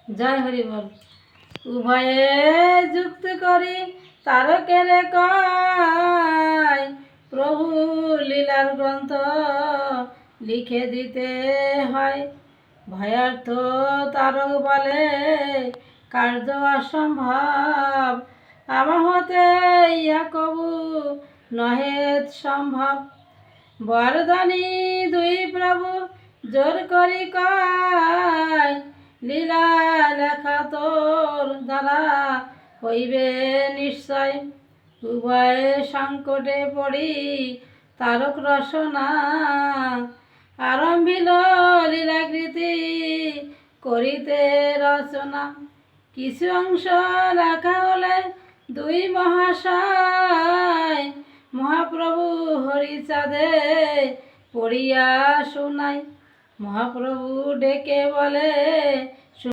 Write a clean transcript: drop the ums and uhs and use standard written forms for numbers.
জয় হরি বল। উভয়ে যুক্ত করি তারকেরে কয়, প্রভু লীলার গ্রন্থ লিখে দিতে হয়। ভয়ার্থ তারক বলে কার্য অসম্ভব, আমার হতে ইয়া কবু নহে সম্ভব। বরদানি দুই প্রভু জোর করি কয়, লীলা লেখা তোর দ্বারা হইবে নিশ্চয়। উভয়ে সংকটে পড়ি তারক রসনা, আরম্ভিল লীলাকৃতি করিতে রচনা। কিছু অংশ লেখা হলে দুই মহাশয়, মহাপ্রভু হরিচাঁদে পড়িয়া শোনাই। মহাপ্রভু ডেকে বলে